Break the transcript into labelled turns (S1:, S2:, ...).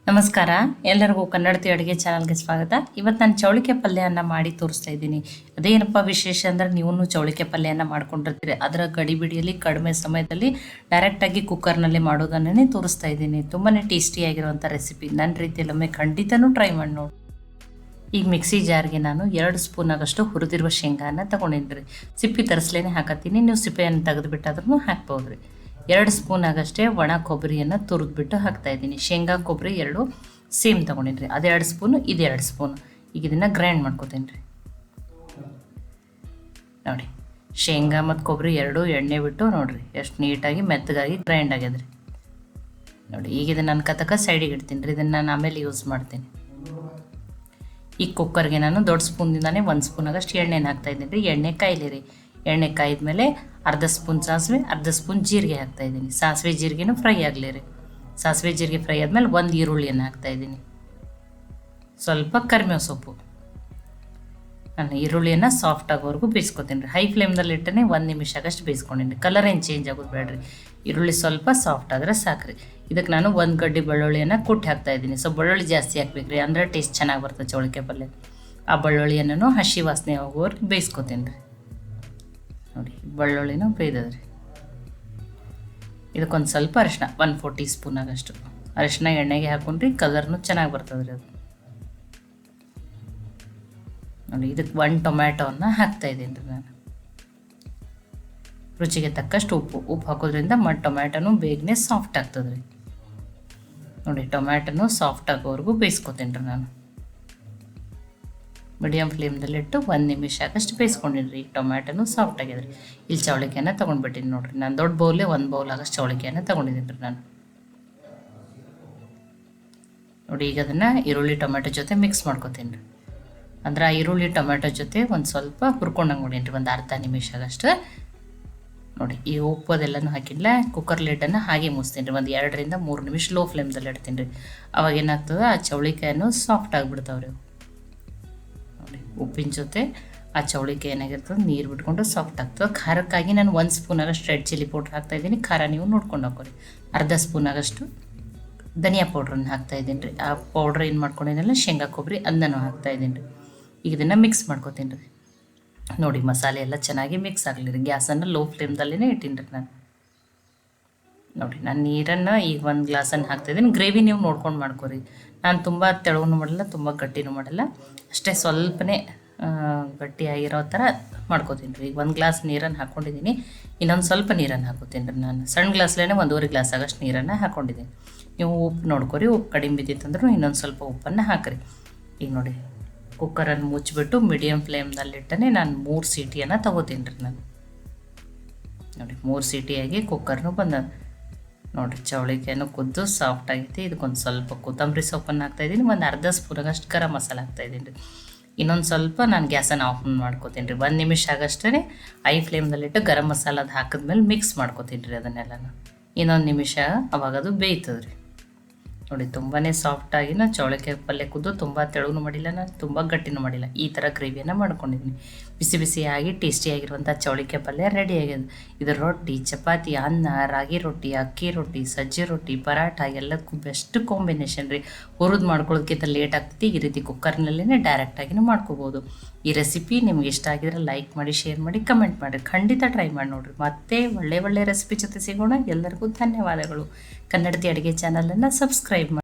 S1: ನಮಸ್ಕಾರ, ಎಲ್ಲರಿಗೂ ಕನ್ನಡತಿ ಅಡುಗೆ ಚಾನಲ್ಗೆ ಸ್ವಾಗತ. ಇವತ್ತು ನಾನು ಚೌಳಿಕೆ ಪಲ್ಯವನ್ನು ಮಾಡಿ ತೋರಿಸ್ತಾ ಇದ್ದೀನಿ. ಅದೇನಪ್ಪ ವಿಶೇಷ ಅಂದರೆ ನೀವು ಚೌಳಿಕೆ ಪಲ್ಯವನ್ನು ಮಾಡ್ಕೊಂಡಿರ್ತೀರಿ. ಅದರ ಗಡಿಬಿಡಿಯಲ್ಲಿ ಕಡಿಮೆ ಸಮಯದಲ್ಲಿ ಡೈರೆಕ್ಟಾಗಿ ಕುಕ್ಕರ್ನಲ್ಲಿ ಮಾಡೋದನ್ನೇ ತೋರಿಸ್ತಾ ಇದ್ದೀನಿ. ತುಂಬಾ ಟೇಸ್ಟಿಯಾಗಿರುವಂಥ ರೆಸಿಪಿ. ನನ್ನ ರೀತಿಯಲ್ಲೊಮ್ಮೆ ಖಂಡಿತನೂ ಟ್ರೈ ಮಾಡಿ ನೋಡಿ. ಈಗ ಮಿಕ್ಸಿ ಜಾರ್ಗೆ ನಾನು 2 ಸ್ಪೂನ್ ಆಗಷ್ಟು ಹುರಿದಿರುವ ಶೇಂಗಾನ ತೊಗೊಂಡಿದ್ರಿ. ಸಿಪ್ಪೆ ತರಿಸ್ಲೇನೆ ಹಾಕತ್ತೀನಿ, ನೀವು ಸಿಪ್ಪೆಯನ್ನು ತೆಗೆದುಬಿಟ್ಟಾದ್ರೂ ಹಾಕ್ಬೋದ್ರಿ. 2 ಸ್ಪೂನ್ ಆಗಷ್ಟೇ ಒಣ ಕೊಬ್ಬರಿಯನ್ನು ತುರಿದ್ಬಿಟ್ಟು ಹಾಕ್ತಾಯಿದ್ದೀನಿ. ಶೇಂಗಾ ಕೊಬ್ಬರಿ 2 ಸೇಮ್ ತೊಗೊಂಡಿದ್ರಿ. ಅದು 2 ಸ್ಪೂನು, ಇದು 2 ಸ್ಪೂನು. ಈಗ ಇದನ್ನು ಗ್ರೈಂಡ್ ಮಾಡ್ಕೊತೀನಿ ರೀ. ನೋಡಿ, ಶೇಂಗಾ ಮತ್ತು ಕೊಬ್ಬರಿ 2 ಎಣ್ಣೆ ಬಿಟ್ಟು ನೋಡಿರಿ ಎಷ್ಟು ನೀಟಾಗಿ ಮೆತ್ತಗಾಗಿ ಗ್ರೈಂಡ್ ಆಗ್ಯದ್ರಿ. ನೋಡಿ, ಈಗ ಇದನ್ನು ನಾನು ಕತಕ ಸೈಡಿಗೆ ಇಡ್ತೀನಿ ರೀ. ಇದನ್ನು ನಾನು ಆಮೇಲೆ ಯೂಸ್ ಮಾಡ್ತೀನಿ. ಈ ಕುಕ್ಕರ್ಗೆ ನಾನು ದೊಡ್ಡ ಸ್ಪೂನ್ದಿಂದಾನೇ 1 ಸ್ಪೂನ್ ಆಗಷ್ಟು ಎಣ್ಣೆನ ಹಾಕ್ತಾಯಿದ್ದೀನಿ ರೀ. ಎಣ್ಣೆ ಕಾಯಿಲಿ ರೀ. ಎಣ್ಣೆ ಕಾಯಿದ್ಮೇಲೆ ಅರ್ಧ ಸ್ಪೂನ್ ಸಾಸಿವೆ, ಅರ್ಧ ಸ್ಪೂನ್ ಜೀರಿಗೆ ಹಾಕ್ತಾಯಿದ್ದೀನಿ. ಸಾಸಿವೆ ಜೀರಿಗೆನೂ ಫ್ರೈ ಆಗಲಿ ರೀ. ಸಾಸಿವೆ ಜೀರಿಗೆ ಫ್ರೈ ಆದಮೇಲೆ 1 ಈರುಳ್ಳಿಯನ್ನು ಹಾಕ್ತಾಯಿದ್ದೀನಿ. ಸ್ವಲ್ಪ ಕರಿಬೇವು ಸೊಪ್ಪು. ನಾನು ಈರುಳ್ಳಿಯನ್ನು ಸಾಫ್ಟ್ ಆಗೋವರೆಗೂ ಬೇಯಿಸ್ಕೊತೀನಿ ರೀ. ಹೈ ಫ್ಲೇಮ್ದಲ್ಲಿ ಇಟ್ಟನೆ 1 ನಿಮಿಷ ಆಗಷ್ಟು ಬೇಯಿಸ್ಕೊಂಡಿನಿ. ಕಲರ್ ಏನು ಚೇಂಜ್ ಆಗೋದು ಬೇಡ್ರಿ. ಈರುಳ್ಳಿ ಸ್ವಲ್ಪ ಸಾಫ್ಟ್ ಆದರೆ ಸಾಕ್ರಿ. ಇದಕ್ಕೆ ನಾನು 1 ಗಡ್ಡೆ ಬೆಳ್ಳುಳ್ಳಿಯನ್ನು ಕುಟ್ಟಿ ಹಾಕ್ತಾಯಿದ್ದೀನಿ. ಸೊ ಬೆಳ್ಳುಳ್ಳಿ ಜಾಸ್ತಿ ಹಾಕ್ಬೇಕು ರೀ, ಅಂದರೆ ಟೇಸ್ಟ್ ಚೆನ್ನಾಗಿ ಬರ್ತದೆ ಚೌಳಿಕೆ ಪಲ್ಯ. ಆ ಬೆಳ್ಳುಳ್ಳಿಯನ್ನು ಹಸಿ ವಾಸನೆ ಹೋಗೋವರೆಗೆ ಬೇಯಿಸ್ಕೊತೀನಿ ರೀ. ನೋಡಿ, ಬೆಳ್ಳುಳ್ಳಿನೂ ಬೇಯ್ದದ್ರಿ. ಇದಕ್ಕೊಂದು ಸ್ವಲ್ಪ ಅರಿಶಿನ, 1/4 ಟೀ ಸ್ಪೂನ್ ಆಗಷ್ಟು ಅರಿಶಿನ ಎಣ್ಣೆಗೆ ಹಾಕೊಂಡ್ರಿ, ಕಲರ್ನು ಚೆನ್ನಾಗಿ ಬರ್ತದೆ ರೀ ಅದು. ನೋಡಿ, ಇದಕ್ಕೆ 1 ಟೊಮ್ಯಾಟೋವನ್ನು ಹಾಕ್ತಾಯಿದ್ದೀನಿ ರೀ ನಾನು. ರುಚಿಗೆ ತಕ್ಕಷ್ಟು ಉಪ್ಪು ಹಾಕೋದ್ರಿಂದ ಟೊಮ್ಯಾಟೋನು ಬೇಗನೆ ಸಾಫ್ಟ್ ಆಗ್ತದೆ ರೀ. ನೋಡಿ, ಟೊಮ್ಯಾಟೋನು ಸಾಫ್ಟ್ ಆಗೋವರೆಗೂ ಬೇಯಿಸ್ಕೊತೀನಿ ರೀ ನಾನು. ಮೀಡಿಯಮ್ ಫ್ಲೇಮ್ದಲ್ಲಿಟ್ಟು 1 ನಿಮಿಷ ಆಗಷ್ಟು ಬೇಯಿಸ್ಕೊಂಡಿದ್ರಿ. ಈಗ ಟೊಮ್ಯಾಟೋನು ಸಾಫ್ಟ್ ಆಗ್ಯದ್ರಿ. ಇಲ್ಲಿ ಚೌಳಿಕೆಯನ್ನು ತೊಗೊಂಡ್ಬಿಟ್ಟಿನಿ ನೋಡಿರಿ. ನಾನು ದೊಡ್ಡ ಬೌಲೇ 1 ಬೌಲ್ ಆಗಷ್ಟು ಚೌಳಿಕೆಯನ್ನು ತೊಗೊಂಡಿದ್ದೀನಿ ರೀ ನಾನು. ನೋಡಿ, ಈಗ ಅದನ್ನು ಈರುಳ್ಳಿ ಟೊಮ್ಯಾಟೊ ಜೊತೆ ಮಿಕ್ಸ್ ಮಾಡ್ಕೊತೀನಿ ರೀ. ಅಂದ್ರೆ ಆ ಈರುಳ್ಳಿ ಟೊಮ್ಯಾಟೊ ಜೊತೆ ಒಂದು ಸ್ವಲ್ಪ ಹುರ್ಕೊಂಡಂಗೆ ನೋಡೀನಿ ರೀ, ಒಂದು ಅರ್ಧ ನಿಮಿಷ ಆಗಷ್ಟು. ನೋಡಿ, ಈ ಉಪ್ಪು ಅದೆಲ್ಲನೂ ಹಾಕಿಲ್ಲ. ಕುಕ್ಕರ್ ಲಿಡ್ಡನ್ನು ಹಾಗೆ ಮುಚ್ತೀನಿ ರೀ. ಒಂದು 2 ರಿಂದ 3 ನಿಮಿಷ ಲೋ ಫ್ಲೇಮ್ದಲ್ಲಿ ಇಡ್ತೀನಿ ರೀ. ಅವಾಗ ಏನಾಗ್ತದೆ, ಆ ಚೌಳಿಕಾಯನ್ನು ಸಾಫ್ಟ್ ಆಗಿಬಿಡ್ತಾವ್ರಿ. ನೋಡಿ, ಉಪ್ಪಿನ ಜೊತೆ ಆ ಚೌಳಿಕೆ ಏನಾಗಿರ್ತದೆ, ನೀರು ಬಿಟ್ಕೊಂಡು ಸಾಫ್ಟ್ ಆಗ್ತದೆ. ಖಾರಕ್ಕಾಗಿ ನಾನು 1 ಸ್ಪೂನ್ ಆಗಷ್ಟು ರೆಡ್ ಚಿಲ್ಲಿ ಪೌಡ್ರ್ ಹಾಕ್ತಾಯಿದ್ದೀನಿ. ಖಾರ ನೀವು ನೋಡ್ಕೊಂಡು ಹಾಕೋರಿ. ಅರ್ಧ ಸ್ಪೂನ್ ಆಗಷ್ಟು ಧನಿಯಾ ಪೌಡ್ರನ್ನು ಹಾಕ್ತಾಯಿದ್ದೀನಿ ರೀ. ಆ ಪೌಡ್ರ್ ಏನು ಮಾಡ್ಕೊಂಡಿದ್ದೆನಲ್ಲ, ಶೇಂಗಾ ಕೊಬ್ಬರಿ, ಅದನ್ನು ಹಾಕ್ತಾಯಿದ್ದೀನಿ ರೀ. ಈಗ ಇದನ್ನು ಮಿಕ್ಸ್ ಮಾಡ್ಕೊತೀನಿ ರೀ. ನೋಡಿ, ಮಸಾಲೆ ಎಲ್ಲ ಚೆನ್ನಾಗಿ ಮಿಕ್ಸ್ ಆಗಲಿ ರೀ. ಗ್ಯಾಸನ್ನು ಲೋ ಫ್ಲೇಮ್ದಲ್ಲೇ ಇಟ್ಟೀನಿ ರೀ ನಾನು. ನೋಡಿ, ನಾನು ನೀರನ್ನು ಈಗ 1 ಗ್ಲಾಸನ್ನು ಹಾಕ್ತಾಯಿದ್ದೀನಿ. ಗ್ರೇವಿ ನೀವು ನೋಡ್ಕೊಂಡು ಮಾಡ್ಕೊರಿ. ನಾನು ತುಂಬ ತೆಳುವೂ ಮಾಡಲ್ಲ, ತುಂಬ ಗಟ್ಟಿನೂ ಮಾಡಲ್ಲ, ಅಷ್ಟೇ ಸ್ವಲ್ಪನೇ ಗಟ್ಟಿಯಾಗಿರೋ ಥರ ಮಾಡ್ಕೊತೀನಿ ರೀ. ಈಗ 1 ಗ್ಲಾಸ್ ನೀರನ್ನು ಹಾಕ್ಕೊಂಡಿದ್ದೀನಿ. ಇನ್ನೊಂದು ಸ್ವಲ್ಪ ನೀರನ್ನು ಹಾಕೋತೀನಿ ರೀ ನಾನು. ಸಣ್ಣ ಗ್ಲಾಸ್ಲೇ 1.5 ಗ್ಲಾಸ್ ಆಗಷ್ಟು ನೀರನ್ನು ಹಾಕ್ಕೊಂಡಿದ್ದೀನಿ. ನೀವು ಉಪ್ಪು ನೋಡ್ಕೊರಿ. ಉಪ್ಪು ಕಡಿಮೆ ಬಿದ್ದಿತ್ತಂದ್ರೂ ಇನ್ನೊಂದು ಸ್ವಲ್ಪ ಉಪ್ಪನ್ನು ಹಾಕಿರಿ. ಈಗ ನೋಡಿ, ಕುಕ್ಕರನ್ನು ಮುಚ್ಚಿಬಿಟ್ಟು ಮೀಡಿಯಮ್ ಫ್ಲೇಮ್ದಲ್ಲಿಟ್ಟನೆ ನಾನು 3 ಸೀಟಿಯನ್ನು ತೊಗೋತೀನಿ ರೀ ನಾನು. ನೋಡಿ, 3 ಸೀಟಿಯಾಗಿ ಕುಕ್ಕರ್ನು ಬಂದ. ನೋಡಿರಿ, ಚೌಳಿಕೆಯನ್ನು ಕುದ್ದು ಸಾಫ್ಟ್ ಆಗೈತಿ. ಇದಕ್ಕೊಂದು ಸ್ವಲ್ಪ ಕೊತ್ತಂಬರಿ ಸೊಪ್ಪನ್ನು ಹಾಕ್ತಾಯಿದ್ದೀನಿ. ಒಂದು ಅರ್ಧ ಸ್ಪೂನಾಗಷ್ಟು ಗರಂ ಮಸಾಲ ಹಾಕ್ತಾಯಿದ್ದೀನಿ ರೀ. ಇನ್ನೊಂದು ಸ್ವಲ್ಪ ನಾನು ಗ್ಯಾಸನ್ನು ಆಫ್ ಮಾಡ್ಕೊತೀನಿ ರೀ. 1 ನಿಮಿಷ ಆಗಷ್ಟೇ ಐ ಫ್ಲೇಮ್ದಲ್ಲಿಟ್ಟು ಗರಂ ಮಸಾಲದ ಹಾಕಿದ್ಮೇಲೆ ಮಿಕ್ಸ್ ಮಾಡ್ಕೊತೀನಿ ರೀ ಅದನ್ನೆಲ್ಲನೂ. ಇನ್ನೊಂದು ನಿಮಿಷ ಅವಾಗ ಅದು ಬೇಯ್ತದೆ ರೀ. ನೋಡಿ, ತುಂಬಾ ಸಾಫ್ಟಾಗಿ ನಾನು ಚೌಳಿಕೆ ಪಲ್ಯ ಕುದ್ದು, ತುಂಬ ತೆಳುವೂ ಮಾಡಿಲ್ಲ, ನಾನು ತುಂಬ ಗಟ್ಟಿನೂ ಮಾಡಿಲ್ಲ. ಈ ಥರ ಗ್ರೇವಿಯನ್ನು ಮಾಡ್ಕೊಂಡಿದ್ದೀನಿ. ಬಿಸಿ ಬಿಸಿಯಾಗಿ ಟೇಸ್ಟಿಯಾಗಿರುವಂಥ ಚೌಳಿಕೆ ಪಲ್ಯ ರೆಡಿ ಆಗ್ಯದ. ಇದು ರೊಟ್ಟಿ, ಚಪಾತಿ, ಅನ್ನ, ರಾಗಿ ರೊಟ್ಟಿ, ಅಕ್ಕಿ ರೊಟ್ಟಿ, ಸಜ್ಜೆ ರೊಟ್ಟಿ, ಪರಾಠ ಎಲ್ಲದಕ್ಕೂ ಬೆಸ್ಟ್ ಕಾಂಬಿನೇಷನ್ ರೀ. ಹುರಿದು ಮಾಡ್ಕೊಳ್ಳೋದಕ್ಕಿಂತ ಲೇಟ್ ಆಗ್ತೈತಿ. ಈ ರೀತಿ ಕುಕ್ಕರ್ನಲ್ಲೇ ಡೈರೆಕ್ಟಾಗಿನೂ ಮಾಡ್ಕೋಬೋದು. ಈ ರೆಸಿಪಿ ನಿಮ್ಗೆ ಇಷ್ಟ ಆಗಿದ್ರೆ ಲೈಕ್ ಮಾಡಿ, ಶೇರ್ ಮಾಡಿ, ಕಮೆಂಟ್ ಮಾಡಿರಿ. ಖಂಡಿತ ಟ್ರೈ ಮಾಡಿ ನೋಡಿರಿ. ಮತ್ತೆ ಒಳ್ಳೆ ರೆಸಿಪಿ ಜೊತೆ ಸಿಗೋಣ. ಎಲ್ಲರಿಗೂ ಧನ್ಯವಾದಗಳು. ಕನ್ನಡತಿ ಅಡುಗೆ ಚಾನಲನ್ನು ಸಬ್ಸ್ಕ್ರೈಬ್ ಮಾಡಿ.